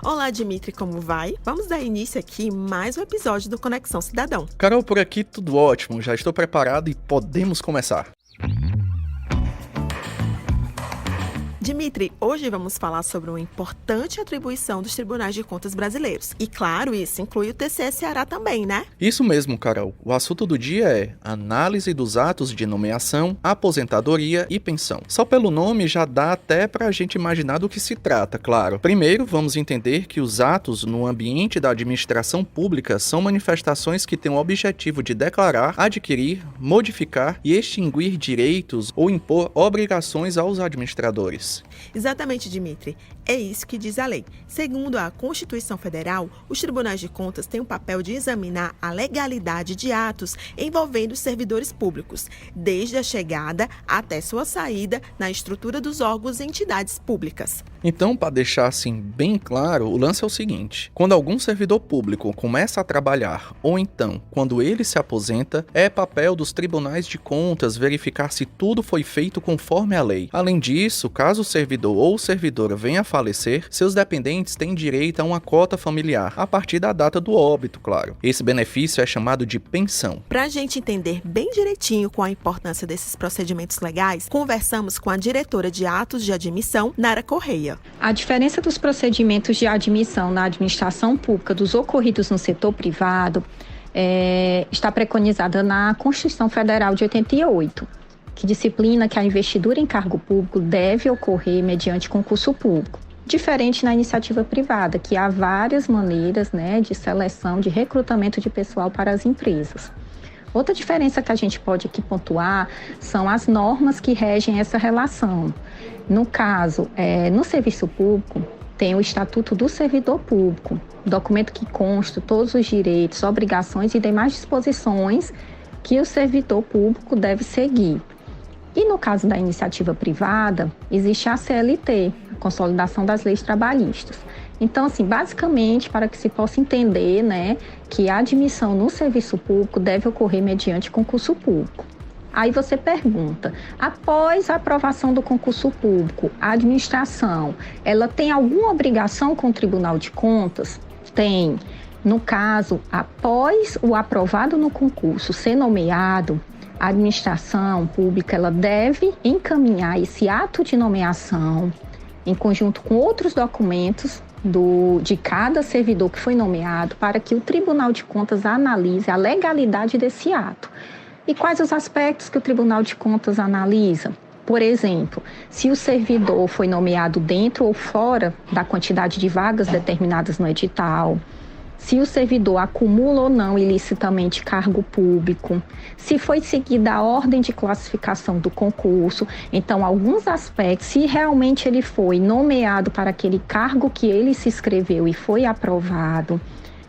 Olá, Dimitri, como vai? Vamos dar início aqui em mais um episódio do Conexão Cidadão. Carol, por aqui tudo ótimo, já estou preparado e podemos começar. Dimitri, hoje vamos falar sobre uma importante atribuição dos tribunais de contas brasileiros. E claro, isso inclui o TCE Ceará também, né? Isso mesmo, Carol. O assunto do dia é análise dos atos de nomeação, aposentadoria e pensão. Só pelo nome já dá até pra gente imaginar do que se trata, claro. Primeiro, vamos entender que os atos no ambiente da administração pública são manifestações que têm o objetivo de declarar, adquirir, modificar e extinguir direitos ou impor obrigações aos administradores. Exatamente, Dimitri. É isso que diz a lei. Segundo a Constituição Federal, os tribunais de contas têm o papel de examinar a legalidade de atos envolvendo os servidores públicos, desde a chegada até sua saída na estrutura dos órgãos e entidades públicas. Então, para deixar assim bem claro, o lance é o seguinte: quando algum servidor público começa a trabalhar, ou então quando ele se aposenta, é papel dos tribunais de contas verificar se tudo foi feito conforme a lei. Além disso, caso o servidor ou servidora venha a falecer, seus dependentes têm direito a uma cota familiar, a partir da data do óbito, claro. Esse benefício é chamado de pensão. Para a gente entender bem direitinho qual a importância desses procedimentos legais, conversamos com a diretora de atos de admissão, Nara Correia. A diferença dos procedimentos de admissão na administração pública dos ocorridos no setor privado está preconizada na Constituição Federal de 88, que disciplina que a investidura em cargo público deve ocorrer mediante concurso público, diferente na iniciativa privada, que há várias maneiras, de seleção, de recrutamento de pessoal para as empresas. Outra diferença que a gente pode aqui pontuar são as normas que regem essa relação. No caso, no serviço público, tem o Estatuto do Servidor Público, documento que consta todos os direitos, obrigações e demais disposições que o servidor público deve seguir. E no caso da iniciativa privada, existe a CLT, a Consolidação das Leis Trabalhistas. Então, assim, basicamente, para que se possa entender, que a admissão no serviço público deve ocorrer mediante concurso público. Aí você pergunta, após a aprovação do concurso público, a administração, ela tem alguma obrigação com o Tribunal de Contas? Tem. No caso, após o aprovado no concurso ser nomeado, a administração pública ela deve encaminhar esse ato de nomeação em conjunto com outros documentos de cada servidor que foi nomeado para que o Tribunal de Contas analise a legalidade desse ato. E quais os aspectos que o Tribunal de Contas analisa? Por exemplo, se o servidor foi nomeado dentro ou fora da quantidade de vagas determinadas no edital, se o servidor acumula ou não ilicitamente cargo público, se foi seguida a ordem de classificação do concurso. Então, alguns aspectos, se realmente ele foi nomeado para aquele cargo que ele se inscreveu e foi aprovado.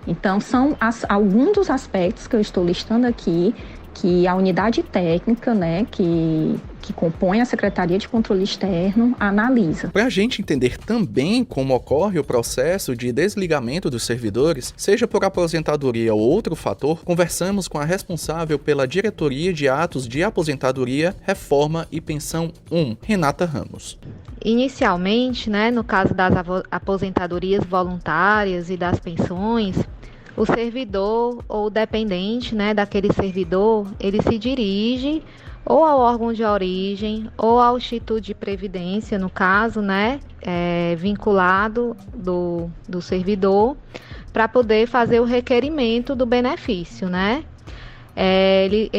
Então, são alguns dos aspectos que eu estou listando aqui, que a unidade técnica, que compõe a Secretaria de Controle Externo, analisa. Para a gente entender também como ocorre o processo de desligamento dos servidores, seja por aposentadoria ou outro fator, conversamos com a responsável pela Diretoria de Atos de Aposentadoria, Reforma e Pensão 1, Renata Ramos. Inicialmente, no caso das aposentadorias voluntárias e das pensões, o servidor ou o dependente, daquele servidor, ele se dirige ou ao órgão de origem ou ao Instituto de Previdência, no caso, vinculado do servidor, para poder fazer o requerimento do benefício, Ele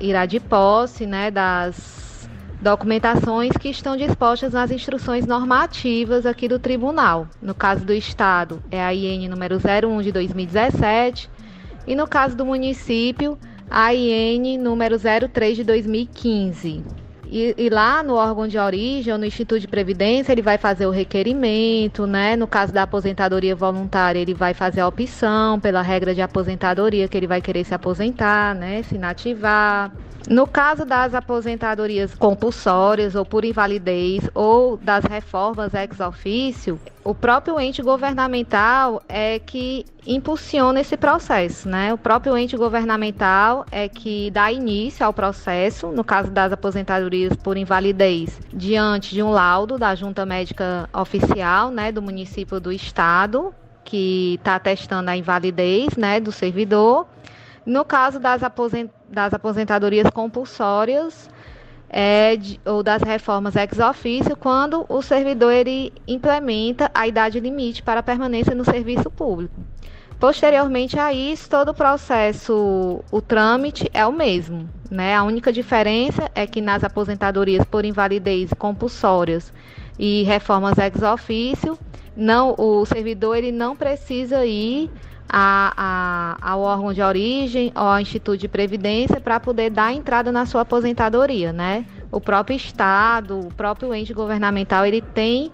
irá de posse, das documentações que estão dispostas nas instruções normativas aqui do tribunal. No caso do Estado, é a IN número 01 de 2017 e no caso do município, a IN número 03 de 2015. E lá no órgão de origem ou no Instituto de Previdência, ele vai fazer o requerimento, No caso da aposentadoria voluntária, ele vai fazer a opção pela regra de aposentadoria que ele vai querer se aposentar, se inativar. No caso das aposentadorias compulsórias ou por invalidez ou das reformas ex officio, o próprio ente governamental é que impulsiona esse processo, né? O próprio ente governamental é que dá início ao processo, no caso das aposentadorias por invalidez, diante de um laudo da Junta Médica Oficial, né, do município do estado, que está atestando a invalidez, né, do servidor. No caso das aposentadorias compulsórias ou das reformas ex officio, quando o servidor ele implementa a idade limite para permanência no serviço público. Posteriormente a isso, todo o processo, o trâmite é o mesmo, né? A única diferença é que nas aposentadorias por invalidez compulsórias e reformas ex officio, o servidor ele não precisa ir ao órgão de origem ou ao Instituto de Previdência para poder dar entrada na sua aposentadoria, né? O próprio Estado, o próprio ente governamental, ele tem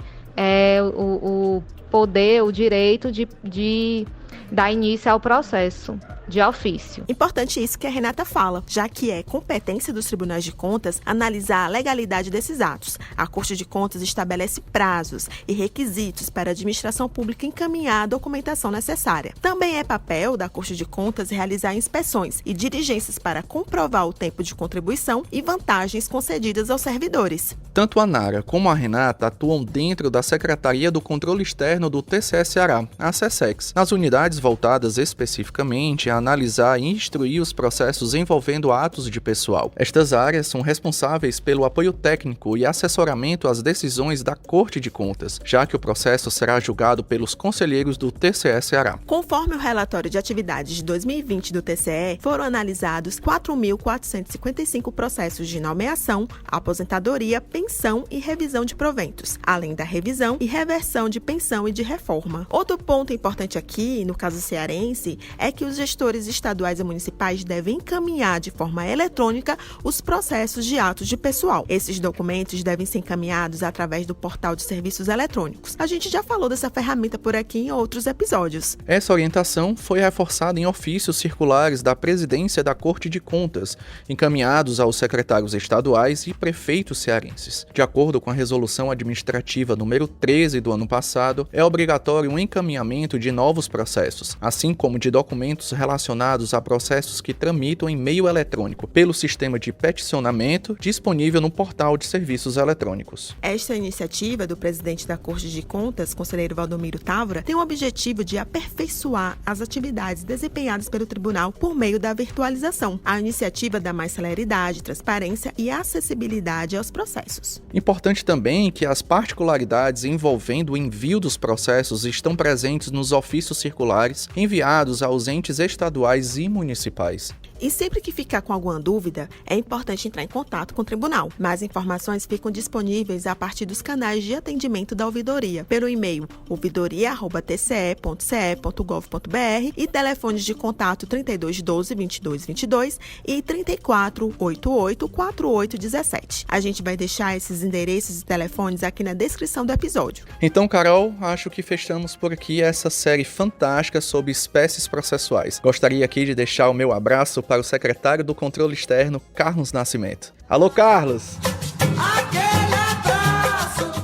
o poder, o direito de dar início ao processo de ofício. Importante isso que a Renata fala, já que é competência dos tribunais de contas analisar a legalidade desses atos. A Corte de Contas estabelece prazos e requisitos para a administração pública encaminhar a documentação necessária. Também é papel da Corte de Contas realizar inspeções e diligências para comprovar o tempo de contribuição e vantagens concedidas aos servidores. Tanto a Nara como a Renata atuam dentro da Secretaria do Controle Externo do TCE Ceará, a SESEX, nas unidades voltadas especificamente a analisar e instruir os processos envolvendo atos de pessoal. Estas áreas são responsáveis pelo apoio técnico e assessoramento às decisões da Corte de Contas, já que o processo será julgado pelos conselheiros do TCE Ceará. Conforme o relatório de atividades de 2020 do TCE, foram analisados 4.455 processos de nomeação, aposentadoria, pensão e revisão de proventos, além da revisão e reversão de pensão e de reforma. Outro ponto importante aqui, no caso cearense, é que os gestores estaduais e municipais devem encaminhar de forma eletrônica os processos de atos de pessoal. Esses documentos devem ser encaminhados através do portal de serviços eletrônicos. A gente já falou dessa ferramenta por aqui em outros episódios. Essa orientação foi reforçada em ofícios circulares da Presidência da Corte de Contas, encaminhados aos secretários estaduais e prefeitos cearenses. De acordo com a Resolução Administrativa número 13 do ano passado, é obrigatório o encaminhamento de novos processos, assim como de documentos relacionados a processos que tramitam em meio eletrônico, pelo sistema de peticionamento disponível no portal de serviços eletrônicos. Esta iniciativa do presidente da Corte de Contas, conselheiro Valdomiro Távora, tem o objetivo de aperfeiçoar as atividades desempenhadas pelo tribunal por meio da virtualização. A iniciativa dá mais celeridade, transparência e acessibilidade aos processos. Importante também que as particularidades envolvendo o envio dos processos estão presentes nos ofícios circulares enviados aos entes estaduais e municipais. E sempre que ficar com alguma dúvida, é importante entrar em contato com o tribunal. Mais informações ficam disponíveis a partir dos canais de atendimento da ouvidoria, pelo e-mail ouvidoria@tce.ce.gov.br e telefones de contato 3212 2222 e 3488 4817. A gente vai deixar esses endereços e telefones aqui na descrição do episódio. Então, Carol, acho que fechamos por aqui essa série fantástica sobre espécies processuais. Gostaria aqui de deixar o meu abraço para o secretário do Controle Externo, Carlos Nascimento. Alô, Carlos!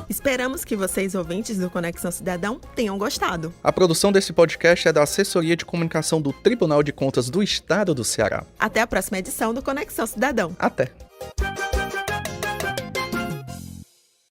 Esperamos que vocês, ouvintes do Conexão Cidadão, tenham gostado. A produção desse podcast é da Assessoria de Comunicação do Tribunal de Contas do Estado do Ceará. Até a próxima edição do Conexão Cidadão. Até!